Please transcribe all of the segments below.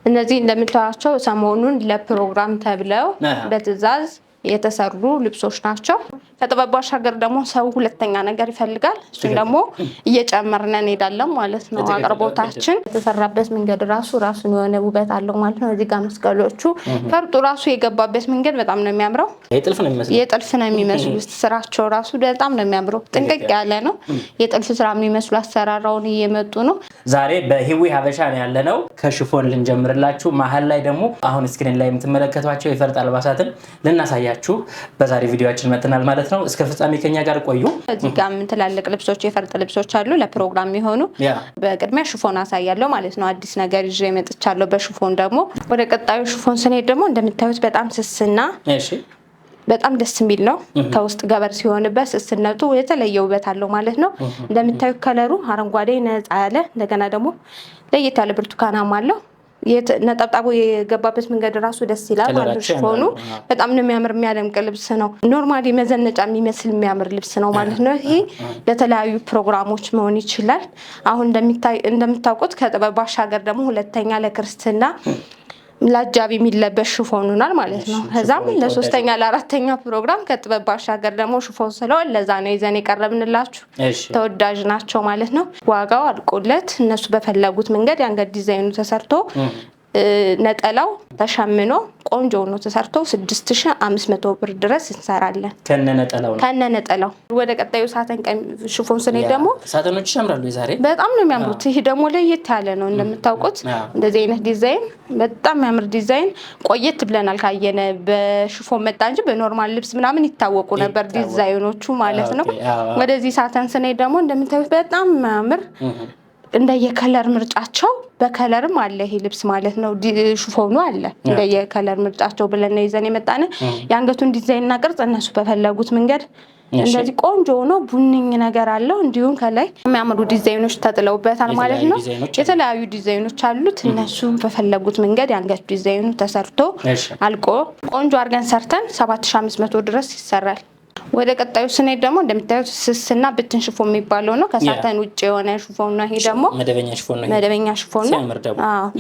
እነዚህ እንደምታዩቸው ሰሞኑን ለፕሮግራም ተብለው በትዕዛዝ የተሰሩ ልብሶች ናቸው። ከጥበብ ባሻገር ደግሞ ሰው ሁለተኛ ነገር ይፈልጋል። እሱን ደግሞ እየጨመርን እንሄዳለን ማለት ነው። አቅርቦታችን የተሰራበት መንገድ ራሱን የሆነ ውበት አለው ማለት ነው። እዚህ ጋር መስቀሎቹ ፈርጡ ራሱ የገባበት መንገድ በጣም ነው የሚያምረው። የጥልፍ ነው የሚመስሉት። ስራቸው ራሱ በጣም ነው የሚያምረው። ጥንቅቅ ያለ ነው። የጥልፍ ስራ የሚመስሉ አሰራራውን እየመጡ ነው። ዛሬ በሂዊ ሀበሻ ነው ያለነው። ከሽፎን ልንጀምርላችሁ። መሀል ላይ ደግሞ አሁን ስክሪን ላይ የምትመለከቷቸው የፈርጥ አልባሳትን ልናሳያችሁ በዛሬ ቪዲዮአችን መጥተናል ማለት ነው። እስከ ፍጻሜ ከኛ ጋር ቆዩ። እዚህ ጋር ትላልቅ ልብሶች የፈርጥ ልብሶች አሉ ለፕሮግራም የሚሆኑ። በቅድሚያ ሽፎን አሳያለሁ ማለት ነው። አዲስ ነገር ይዤ መጥቻለሁ በሽፎን ደግሞ። ወደ ቀጣዩ ሽፎን ስንሄድ ደግሞ እንደምታዩት በጣም ስስና በጣም ደስ የሚል ነው። ከውስጥ ገበር ሲሆንበት ስስነቱ የተለየ ውበት አለው ማለት ነው። እንደምታዩት ከለሩ አረንጓዴ ነፃ ያለ እንደገና ደግሞ ለየት ያለ ብርቱካናማ አለው። ነጠብጣቡ የገባበት መንገድ ራሱ ደስ ይላል ማለት ነው። ሽፎኑ በጣም ነው የሚያደምቅ ልብስ ነው። ኖርማሊ መዘነጫ የሚመስል የሚያምር ልብስ ነው ማለት ነው። ይሄ ለተለያዩ ፕሮግራሞች መሆን ይችላል። አሁን እንደምታውቁት ከጥበብ ባሻገር ደግሞ ሁለተኛ ለክርስትና ለአጃቢ የሚለበስ ሽፎን ሆኗል ማለት ነው። ከዛም ለሶስተኛ ለአራተኛ ፕሮግራም ከጥበብ ባሻገር ደግሞ ሽፎን ስለሆነ ለዛ ነው ይዘን የቀረብንላችሁ። ተወዳጅ ናቸው ማለት ነው። ዋጋው አልቆለት እነሱ በፈለጉት መንገድ የአንገት ዲዛይኑ ተሰርቶ ነጠላው ተሸምኖ ቆንጆ ነው ተሰርቶ 6500 ብር ድረስ እንሰራለን ከነነጠላው። ወደ ቀጣዩ ሳተን ሽፎን ስንሄድ ደግሞ ሳተኖች ያምራሉ። ዛሬ በጣም ነው የሚያምሩት። ይሄ ደግሞ ለየት ያለ ነው። እንደምታውቁት እንደዚህ አይነት ዲዛይን በጣም የሚያምር ዲዛይን ቆየት ብለናል ካየነ። በሽፎን መጣ እንጂ በኖርማል ልብስ ምናምን ይታወቁ ነበር ዲዛይኖቹ ማለት ነው። ወደዚህ ሳተን ስንሄድ ደግሞ እንደምታዩት በጣም የሚያምር እንደየከለር ምርጫቸው በከለርም አለ ይሄ ልብስ ማለት ነው። ሽፎኑ አለ እንደየከለር ምርጫቸው ብለን ይዘን የመጣነ። የአንገቱን ዲዛይንና ቅርጽ እነሱ በፈለጉት መንገድ እንደዚህ ቆንጆ ሆኖ ቡኒኝ ነገር አለው። እንዲሁም ከላይ የሚያምሩ ዲዛይኖች ተጥለውበታል ማለት ነው። የተለያዩ ዲዛይኖች አሉት። እነሱ በፈለጉት መንገድ የአንገቱ ዲዛይኑ ተሰርቶ አልቆ ቆንጆ አድርገን ሰርተን 7500 ድረስ ይሰራል። ወደ ቀጣዩ ስንሄድ ደግሞ እንደምታዩት ስስና ብትን ሽፎን የሚባለው ነው። ከሳተን ውጭ የሆነ ሽፎን ነው። ይሄ ደግሞ መደበኛ ሽፎን ነው።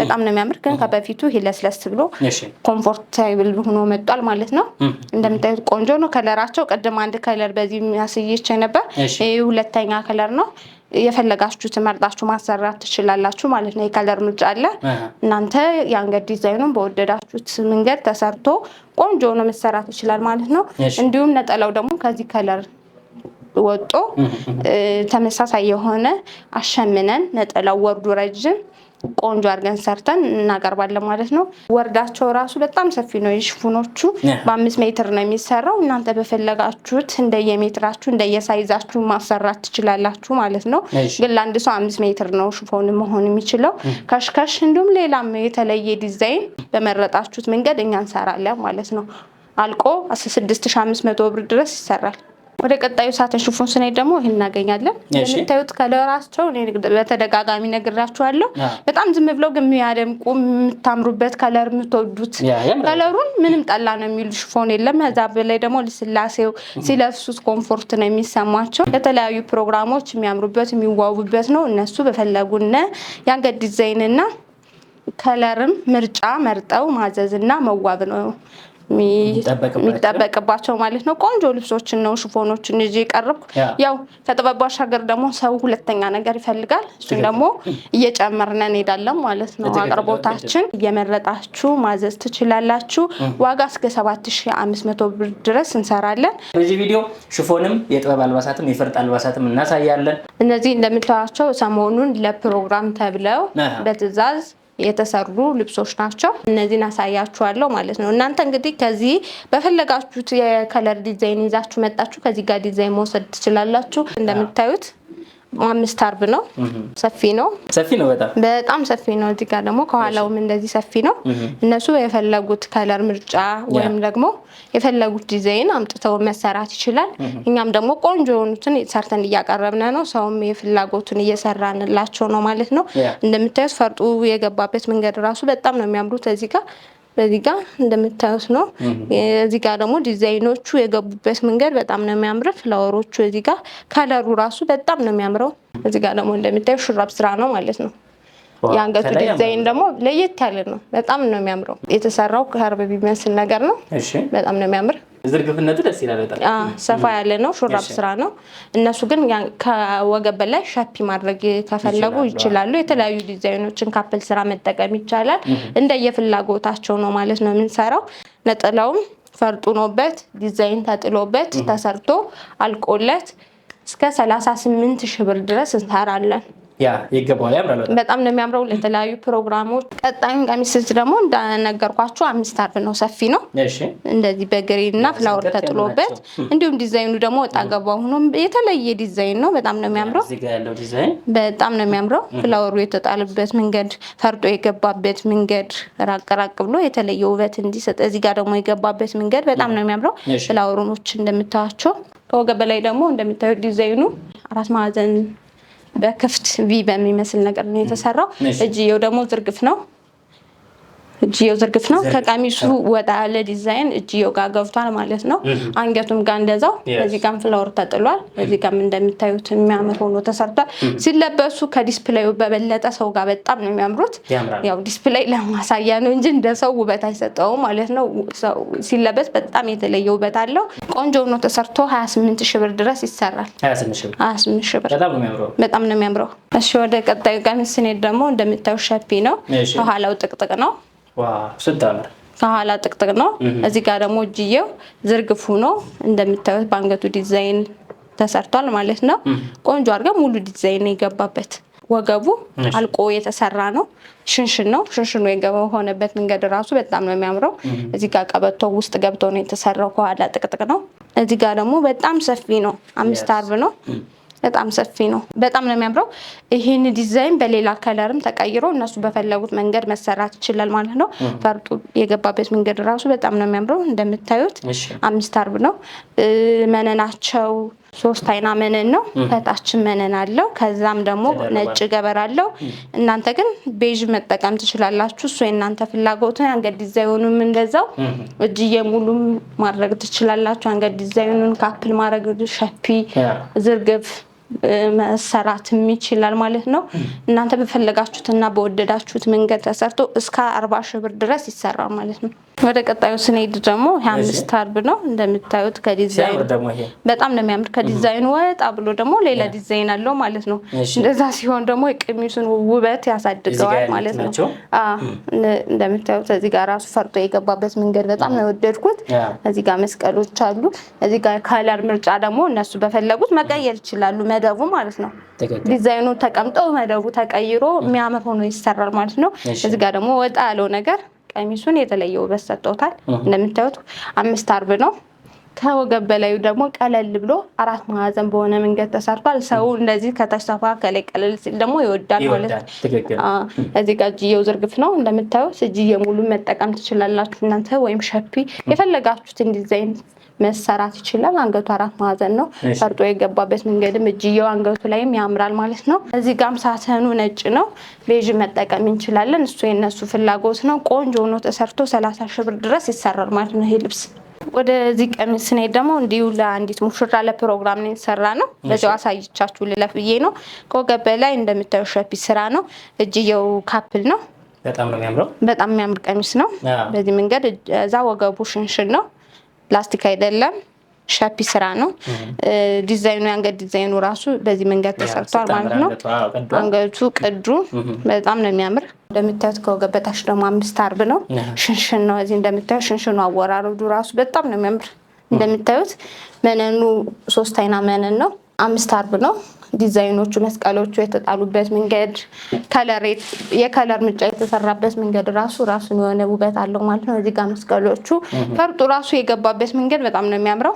በጣም ነው የሚያምር። ግን ከበፊቱ ይሄ ለስለስ ብሎ ኮምፎርታብል ሆኖ መጥቷል ማለት ነው። እንደምታዩት ቆንጆ ነው። ከለራቸው ቀደም አንድ ከለር በዚህ ያስይቼ ነበር። ይሄ ሁለተኛ ከለር ነው። የፈለጋችሁት መርጣችሁ ማሰራት ትችላላችሁ ማለት ነው። የከለር ምርጫ አለ። እናንተ የአንገት ዲዛይኑን በወደዳችሁት መንገድ ተሰርቶ ቆንጆ ነው መሰራት ይችላል ማለት ነው። እንዲሁም ነጠላው ደግሞ ከዚህ ከለር ወጦ ተመሳሳይ የሆነ አሸምነን ነጠላው ወርዱ ረጅም ቆንጆ አድርገን ሰርተን እናቀርባለን ማለት ነው። ወርዳቸው ራሱ በጣም ሰፊ ነው። የሽፎኖቹ በ5 ሜትር ነው የሚሰራው። እናንተ በፈለጋችሁት እንደየሜትራችሁ እንደየሳይዛችሁ ማሰራት ትችላላችሁ ማለት ነው። ግን ለአንድ ሰው 5 ሜትር ነው ሽፎን መሆን የሚችለው። ከሽከሽ እንዲሁም ሌላም የተለየ ዲዛይን በመረጣችሁት መንገድ እኛ እንሰራለን ማለት ነው። አልቆ 6500 ብር ድረስ ይሰራል። ወደ ቀጣዩ ሳተን ሽፎን ስንሄድ ደግሞ ይሄን እናገኛለን። የምታዩት ከለራቸው በተደጋጋሚ ነግራችኋለሁ። በጣም ዝም ብለው ግን የሚያደምቁ የምታምሩበት ከለር የምትወዱት ከለሩን ምንም ጠላ ነው የሚሉ ሽፎን የለም። ከዛ በላይ ደግሞ ልስላሴው ሲለብሱት ኮምፎርት ነው የሚሰማቸው። የተለያዩ ፕሮግራሞች የሚያምሩበት የሚዋቡበት ነው። እነሱ በፈለጉና የአንገት ዲዛይንና ከለርም ምርጫ መርጠው ማዘዝና መዋብ ነው የሚጠበቅባቸው ማለት ነው። ቆንጆ ልብሶችን ነው ሽፎኖችን ይዤ ቀርብኩ። ያው ከጥበብ ባሻገር ደግሞ ሰው ሁለተኛ ነገር ይፈልጋል። እሱን ደግሞ እየጨመርን እንሄዳለን ማለት ነው። አቅርቦታችን እየመረጣችሁ ማዘዝ ትችላላችሁ። ዋጋ እስከ 7500 ብር ድረስ እንሰራለን። በዚህ ቪዲዮ ሽፎንም የጥበብ አልባሳትም የፈርጥ አልባሳትም እናሳያለን። እነዚህ እንደምታዩቸው ሰሞኑን ለፕሮግራም ተብለው በትዕዛዝ የተሰሩ ልብሶች ናቸው። እነዚህን አሳያችኋለሁ ማለት ነው። እናንተ እንግዲህ ከዚህ በፈለጋችሁት የከለር ዲዛይን ይዛችሁ መጣችሁ ከዚህ ጋር ዲዛይን መውሰድ ትችላላችሁ። እንደምታዩት 5 አርብ ነው። ሰፊ ነው በጣም ሰፊ ነው። እዚህ ጋር ደግሞ ከኋላውም እንደዚህ ሰፊ ነው። እነሱ የፈለጉት ከለር ምርጫ ወይም ደግሞ የፈለጉት ዲዛይን አምጥተው መሰራት ይችላል። እኛም ደግሞ ቆንጆ የሆኑትን ሰርተን እያቀረብን ነው። ሰውም የፍላጎቱን እየሰራንላቸው ነው ማለት ነው። እንደምታዩት ፈርጡ የገባበት መንገድ ራሱ በጣም ነው የሚያምሩት። በዚህ ጋር እንደምታዩት ነው። እዚህ ጋር ደግሞ ዲዛይኖቹ የገቡበት መንገድ በጣም ነው የሚያምረው። ፍላወሮቹ እዚህ ጋር ከለሩ ራሱ በጣም ነው የሚያምረው። እዚህ ጋር ደግሞ እንደምታዩት ሹራብ ስራ ነው ማለት ነው። የአንገቱ ዲዛይን ደግሞ ለየት ያለ ነው። በጣም ነው የሚያምረው። የተሰራው ከሀርብ ቢመስል ነገር ነው። በጣም ነው የሚያምር። ዝርግፍነቱ ደስ ይላል በጣም ሰፋ ያለ ነው። ሹራብ ስራ ነው። እነሱ ግን ከወገብ በላይ ሻፒ ማድረግ ከፈለጉ ይችላሉ። የተለያዩ ዲዛይኖችን ካፕል ስራ መጠቀም ይቻላል። እንደየፍላጎታቸው ነው ማለት ነው የምንሰራው። ነጠላውም ፈርጡኖበት ዲዛይን ተጥሎበት ተሰርቶ አልቆለት እስከ 38,000 ብር ድረስ እንሰራለን። ይገባዋል። ያምራል። በጣም ነው የሚያምረው ለተለያዩ ፕሮግራሞች። ቀጣዩን ቀሚስ ደግሞ እንደነገርኳችሁ 5 አርብ ነው። ሰፊ ነው። እንደዚህ በግሪን እና ፍላወር ተጥሎበት እንዲሁም ዲዛይኑ ደግሞ ወጣ ገባው ሆኖ የተለየ ዲዛይን ነው። በጣም ነው የሚያምረው። እዚህ ጋር ያለው ዲዛይን በጣም ነው የሚያምረው። ፍላወሩ የተጣለበት መንገድ፣ ፈርጦ የገባበት መንገድ ራቅ ብሎ የተለየ ውበት እንዲሰጥ፣ እዚህ ጋር ደግሞ የገባበት መንገድ በጣም ነው የሚያምረው። ፍላወሮች እንደምታዩቸው ከወገብ በላይ ደግሞ እንደምታዩት ዲዛይኑ 4 ማዕዘን በክፍት ቪ በሚመስል ነገር ነው የተሰራው። እጅየው ደግሞ ዝርግፍ ነው። ከቀሚሱ ወጣ ያለ ዲዛይን እጅየው ጋር ገብቷል ማለት ነው። አንገቱም ጋር እንደዛው እዚህ ጋር ፍላወር ተጥሏል። እዚህ ጋር እንደምታዩት የሚያምር ሆኖ ተሰርቷል። ሲለበሱ ከዲስፕሌዩ በበለጠ ሰው ጋር በጣም ነው የሚያምሩት። ያው ዲስፕሌይ ለማሳያ ነው እንጂ እንደ ሰው ውበት አይሰጠውም ማለት ነው። ሰው ሲለበስ በጣም የተለየ ውበት አለው። ቆንጆ ሆኖ ተሰርቶ 28,000 ብር ድረስ ይሰራል። 28,000 ብር በጣም ነው የሚያምረው። እሺ ወደ ቀጣዩ ቀሚስ ስንሄድ ደግሞ እንደምታዩት ሸፒ ነው። ከኋላው ጥቅጥቅ ነው። ከኋላ ጥቅጥቅ ነው። እዚህ ጋር ደግሞ እጅየው ዝርግፉ ነው። እንደምታዩት በአንገቱ ዲዛይን ተሰርቷል ማለት ነው። ቆንጆ አድርገን ሙሉ ዲዛይን የገባበት ወገቡ አልቆ የተሰራ ነው። ሽንሽን ነው። ሽንሽኑ የገባው ሆነበት መንገድ ራሱ በጣም ነው የሚያምረው። እዚህ ጋር ቀበቶ ውስጥ ገብቶ ነው የተሰራው። ከኋላ ጥቅጥቅ ነው። እዚህ ጋር ደግሞ በጣም ሰፊ ነው። 5 አርብ ነው። በጣም ሰፊ ነው። በጣም ነው የሚያምረው። ይሄን ዲዛይን በሌላ ከለርም ተቀይሮ እነሱ በፈለጉት መንገድ መሰራት ይችላል ማለት ነው። ፈርጡ የገባበት መንገድ ራሱ በጣም ነው የሚያምረው። እንደምታዩት 5 አርብ ነው። መነናቸው 3 አይና መነን ነው። ከታችን መነን አለው። ከዛም ደግሞ ነጭ ገበር አለው። እናንተ ግን ቤዥ መጠቀም ትችላላችሁ። እሱ የእናንተ ፍላጎት ነው። አንገት ዲዛይኑም እንደዛው እጅዬ ሙሉም ማድረግ ትችላላችሁ። አንገት ዲዛይኑን ካፕል ማድረግ ሸፒ ዝርግፍ መሰራትም ይችላል ማለት ነው። እናንተ በፈለጋችሁትና በወደዳችሁት መንገድ ተሰርቶ እስከ 40,000 ብር ድረስ ይሰራል ማለት ነው። ወደ ቀጣዩ ስንሄድ ደግሞ 5 አርብ ነው። እንደምታዩት ከዲዛይኑ በጣም ነው የሚያምር። ከዲዛይኑ ወጣ ብሎ ደግሞ ሌላ ዲዛይን አለው ማለት ነው። እንደዛ ሲሆን ደግሞ የቀሚሱን ውበት ያሳድገዋል ማለት ነው። እንደምታዩት እዚህ ጋር ራሱ ፈርጦ የገባበት መንገድ በጣም ነው የወደድኩት። እዚህ ጋር መስቀሎች አሉ። እዚህ ጋር ካለር ምርጫ ደግሞ እነሱ በፈለጉት መቀየር ይችላሉ። መደቡ ማለት ነው። ዲዛይኑ ተቀምጠው መደቡ ተቀይሮ የሚያምር ሆኖ ይሰራል ማለት ነው። እዚህ ጋር ደግሞ ወጣ ያለው ነገር ቀሚሱን የተለየ ውበት ሰጥቶታል። እንደምታዩት 5 አርብ ነው። ከወገብ በላዩ ደግሞ ቀለል ብሎ 4 ማዕዘን በሆነ መንገድ ተሰርቷል። ሰው እንደዚህ ከታች ሰፋ ከላይ ቀለል ሲል ደግሞ ይወዳል ማለት ነው። እዚህ ጋር እጅየው ዝርግፍ ነው። እንደምታዩት እጅዬ ሙሉ መጠቀም ትችላላችሁ እናንተ ወይም ሸፒ የፈለጋችሁትን ዲዛይን መሰራት ይችላል። አንገቱ 4 ማዕዘን ነው። ፈርጦ የገባበት መንገድም እጅየው አንገቱ ላይም ያምራል ማለት ነው። እዚህ ጋርም ሳተኑ ነጭ ነው። ቤዥ መጠቀም እንችላለን። እሱ የነሱ ፍላጎት ነው። ቆንጆ ሆኖ ተሰርቶ 30,000 ብር ድረስ ይሰራል ማለት ነው ይሄ ልብስ። ወደዚህ ቀሚስ ስንሄድ ደግሞ እንዲሁ ለአንዲት ሙሽራ ለፕሮግራም ነው የተሰራ ነው። በዚያው አሳይቻችሁ ልለፍ ብዬ ነው። ከወገብ በላይ እንደምታዩ ሸፒ ስራ ነው። እጅየው ካፕል ነው። በጣም ነው የሚያምረው። በጣም የሚያምር ቀሚስ ነው። በዚህ መንገድ እዛ ወገቡ ሽንሽን ነው። ፕላስቲክ አይደለም። ሸፒ ስራ ነው። ዲዛይኑ የአንገት ዲዛይኑ ራሱ በዚህ መንገድ ተሰርቷል ማለት ነው። አንገቱ ቅዱ በጣም ነው የሚያምር። እንደምታዩት ከወገብ በታች ደግሞ 5 አርብ ነው። ሽንሽን ነው። እዚህ እንደምታዩት ሽንሽኑ አወራረዱ ራሱ በጣም ነው የሚያምር። እንደምታዩት መነኑ 3 አይና መነን ነው። 5 አርብ ነው። ዲዛይኖቹ መስቀሎቹ የተጣሉበት መንገድ የከለር ምርጫ የተሰራበት መንገድ ራሱን የሆነ ውበት አለው ማለት ነው። እዚህ ጋር መስቀሎቹ ፈርጡ ራሱ የገባበት መንገድ በጣም ነው የሚያምረው።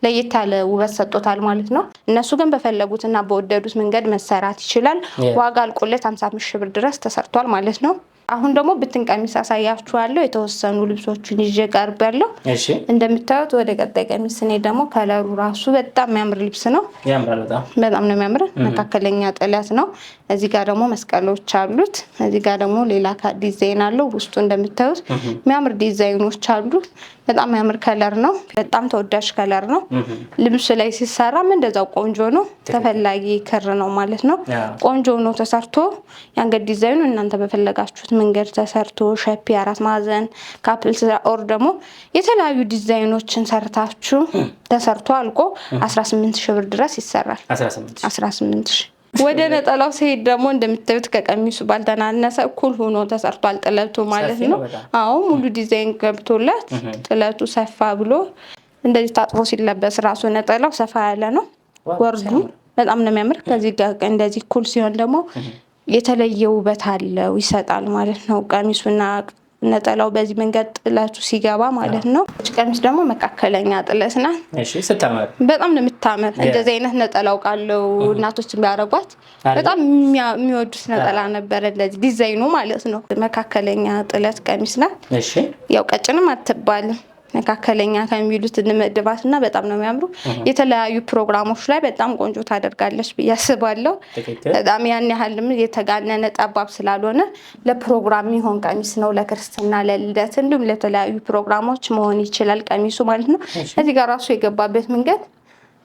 ለየት ያለ ውበት ሰጥቶታል ማለት ነው። እነሱ ግን በፈለጉትና በወደዱት መንገድ መሰራት ይችላል። ዋጋ አልቆለት 55,000 ብር ድረስ ተሰርቷል ማለት ነው። አሁን ደግሞ ብትን ቀሚስ አሳያችኋለሁ። የተወሰኑ ልብሶችን ይዤ ቀርቤያለሁ። እሺ እንደምታዩት ወደ ቀጣይ ቀሚስ እኔ ደግሞ ከለሩ ራሱ በጣም የሚያምር ልብስ ነው። ያምራል። በጣም ነው የሚያምር። መካከለኛ ጥለት ነው። እዚህ ጋር ደግሞ መስቀሎች አሉት። እዚህ ጋር ደግሞ ሌላ ዲዛይን አለው። ውስጡ እንደምታዩት የሚያምር ዲዛይኖች አሉ። በጣም የሚያምር ከለር ነው። በጣም ተወዳጅ ከለር ነው። ልብስ ላይ ሲሰራም እንደዛው ቆንጆ ነው። ተፈላጊ ክር ነው ማለት ነው። ቆንጆ ነው ተሰርቶ የአንገት ዲዛይኑ እናንተ በፈለጋችሁት መንገድ ተሰርቶ ሸፒ፣ አራት ማዕዘን፣ ካፕል ኦር ደግሞ የተለያዩ ዲዛይኖችን ሰርታችሁ ተሰርቶ አልቆ 18,000 ብር ድረስ ይሰራል። 18,000። ወደ ነጠላው ሲሄድ ደግሞ እንደምታዩት ከቀሚሱ ባልተናነሰ እኩል ሆኖ ተሰርቷል ጥለቱ ማለት ነው። አዎ ሙሉ ዲዛይን ገብቶለት ጥለቱ ሰፋ ብሎ እንደዚህ ታጥፎ ሲለበስ ራሱ ነጠላው ሰፋ ያለ ነው። ወርዱ በጣም ነው የሚያምር። ከዚህ ጋር እንደዚህ እኩል ሲሆን ደግሞ የተለየ ውበት አለው ይሰጣል ማለት ነው። ቀሚሱና ነጠላው በዚህ መንገድ ጥለቱ ሲገባ ማለት ነው። ቀሚስ ደግሞ መካከለኛ ጥለት ናት። እሺ ስታምር በጣም ነው የምታምር። እንደዚህ አይነት ነጠላው ቃለው እናቶችን ቢያረጓት በጣም የሚወዱት ነጠላ ነበረ። እንደዚህ ዲዛይኑ ማለት ነው። መካከለኛ ጥለት ቀሚስ ናት። እሺ ያው ቀጭንም አትባልም። መካከለኛ ከሚሉት እንመድባትና በጣም ነው የሚያምሩ። የተለያዩ ፕሮግራሞች ላይ በጣም ቆንጆ ታደርጋለች ብዬ አስባለሁ። በጣም ያን ያህልም የተጋነነ ጠባብ ስላልሆነ ለፕሮግራም የሚሆን ቀሚስ ነው። ለክርስትና፣ ለልደት እንዲሁም ለተለያዩ ፕሮግራሞች መሆን ይችላል ቀሚሱ ማለት ነው። እዚህ ጋር ራሱ የገባበት መንገድ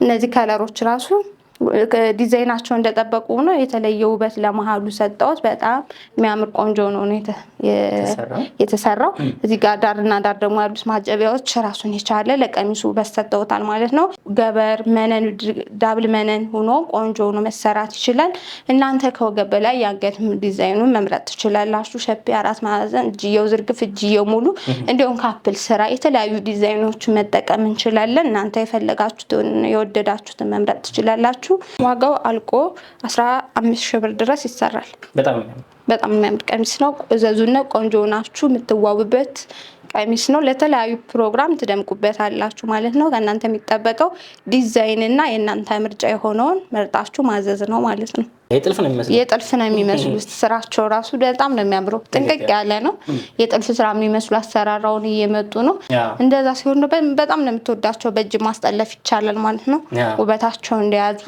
እነዚህ ከለሮች ራሱ ዲዛይናቸው እንደጠበቁ ነው። የተለየ ውበት ለመሃሉ ሰጠውት። በጣም የሚያምር ቆንጆ ነው የተሰራው። እዚህ ጋር ዳርና ዳር ደግሞ ያሉት ማጀቢያዎች ራሱን የቻለ ለቀሚሱ ውበት ሰጠውታል ማለት ነው። ገበር መነን፣ ዳብል መነን ሆኖ ቆንጆ ነው መሰራት ይችላል። እናንተ ከወገብ በላይ የአንገት ዲዛይኑን መምረጥ ትችላላችሁ። ሸፒ፣ አራት ማዕዘን፣ እጅየው ዝርግፍ፣ እጅየው ሙሉ እንዲሁም ካፕል ስራ የተለያዩ ዲዛይኖችን መጠቀም እንችላለን። እናንተ የፈለጋችሁትን የወደዳችሁትን መምረጥ ትችላላችሁ። ዋጋው አልቆ 15,000 ብር ድረስ ይሰራል። በጣም የሚያምር ቀሚስ ነው። እዘዙና ቆንጆ ናችሁ የምትዋቡበት ቀሚስ ነው። ለተለያዩ ፕሮግራም ትደምቁበት አላችሁ ማለት ነው። ከእናንተ የሚጠበቀው ዲዛይን እና የእናንተ ምርጫ የሆነውን መርጣችሁ ማዘዝ ነው ማለት ነው። የጥልፍ ነው የሚመስሉት። ስራቸው ራሱ በጣም ነው የሚያምረው። ጥንቅቅ ያለ ነው። የጥልፍ ስራ የሚመስሉ አሰራራውን እየመጡ ነው። እንደዛ ሲሆን በጣም ነው የምትወዳቸው። በእጅ ማስጠለፍ ይቻላል ማለት ነው። ውበታቸው እንደያዙ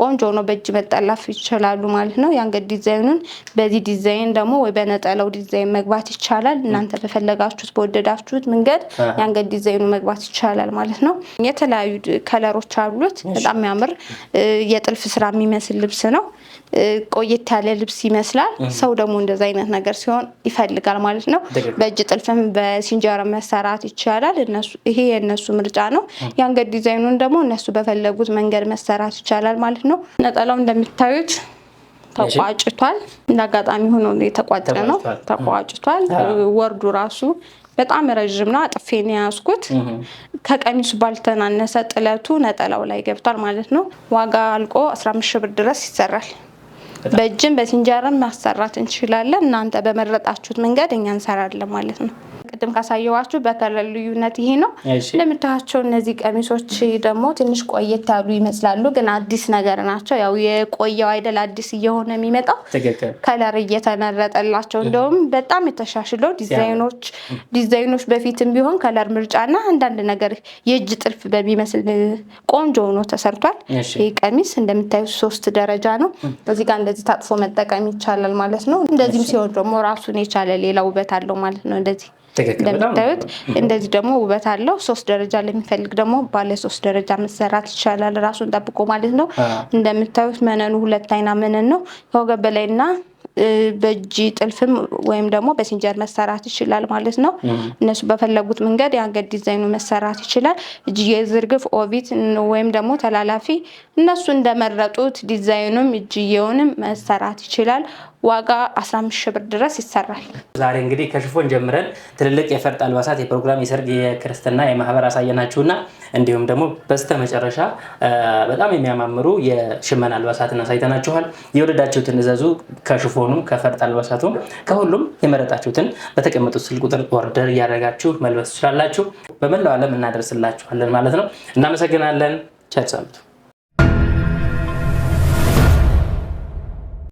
ቆንጆ ነው። በእጅ መጠለፍ ይችላሉ ማለት ነው። የአንገት ዲዛይኑን በዚህ ዲዛይን ደግሞ ወይ በነጠላው ዲዛይን መግባት ይቻላል። እናንተ በፈለጋችሁት በወደዳችሁት መንገድ የአንገት ዲዛይኑ መግባት ይቻላል ማለት ነው። የተለያዩ ከለሮች አሉት። በጣም የሚያምር የጥልፍ ስራ የሚመስል ልብስ ነው። ቆየት ያለ ልብስ ይመስላል። ሰው ደግሞ እንደዛ አይነት ነገር ሲሆን ይፈልጋል ማለት ነው። በእጅ ጥልፍም በሲንጀር መሰራት ይቻላል። ይሄ የእነሱ ምርጫ ነው። የአንገት ዲዛይኑን ደግሞ እነሱ በፈለጉት መንገድ መሰራት ይቻላል ማለት ነው። ነጠላው እንደምታዩት ተቋጭቷል። እንዳጋጣሚ ሆኖ የተቋጨ ነው። ተቋጭቷል። ወርዱ ራሱ በጣም ረጅም ነው። አጥፌን ያስኩት ከቀሚሱ ባልተናነሰ ጥለቱ ነጠላው ላይ ገብቷል ማለት ነው። ዋጋ አልቆ 15,000 ብር ድረስ ይሰራል። በእጅም በሲንጀርም ማሰራት እንችላለን። እናንተ በመረጣችሁት መንገድ እኛ እንሰራለን ማለት ነው። ቅድም ካሳየዋችሁ በከለር ልዩነት ይሄ ነው። እንደምታያቸው እነዚህ ቀሚሶች ደግሞ ትንሽ ቆየት ያሉ ይመስላሉ፣ ግን አዲስ ነገር ናቸው። ያው የቆየው አይደል አዲስ እየሆነ የሚመጣው ከለር እየተመረጠላቸው እንደውም በጣም የተሻሽለው ዲዛይኖች በፊትም ቢሆን ከለር ምርጫና አንዳንድ ነገር የእጅ ጥልፍ በሚመስል ቆንጆ ሆኖ ተሰርቷል። ይሄ ቀሚስ እንደምታዩት 3 ደረጃ ነው። እዚህ ጋር እንደዚህ ታጥፎ መጠቀም ይቻላል ማለት ነው። እንደዚህም ሲሆን ደግሞ ራሱን የቻለ ሌላ ውበት አለው ማለት ነው። እንደዚህ እንደምታዩት እንደዚህ ደግሞ ውበት አለው። 3 ደረጃ ለሚፈልግ ደግሞ ባለ 3 ደረጃ መሰራት ይቻላል ራሱን ጠብቆ ማለት ነው። እንደምታዩት መነኑ 2 አይና መነን ነው። ከወገብ በላይና በእጅ ጥልፍም ወይም ደግሞ በሲንጀር መሰራት ይችላል ማለት ነው። እነሱ በፈለጉት መንገድ የአንገት ዲዛይኑ መሰራት ይችላል። እጅዬ ዝርግፍ፣ ኦቪት ወይም ደግሞ ተላላፊ እነሱ እንደመረጡት ዲዛይኑም እጅዬውንም መሰራት ይችላል። ዋጋ 15,000 ብር ድረስ ይሰራል። ዛሬ እንግዲህ ከሽፎን ጀምረን ትልልቅ የፈርጥ አልባሳት የፕሮግራም፣ የሰርግ፣ የክርስትና፣ የማህበር አሳየናችሁና እንዲሁም ደግሞ በስተመጨረሻ በጣም የሚያማምሩ የሽመና አልባሳትን አሳይተናችኋል። የወደዳችሁትን እዘዙ። ከሽፎኑም ከፈርጥ አልባሳቱም ከሁሉም የመረጣችሁትን በተቀመጡት ስልክ ቁጥር ኦርደር እያደረጋችሁ መልበስ ትችላላችሁ። በመላው ዓለም እናደርስላችኋለን ማለት ነው። እናመሰግናለን። ቸር ሰንብቱ።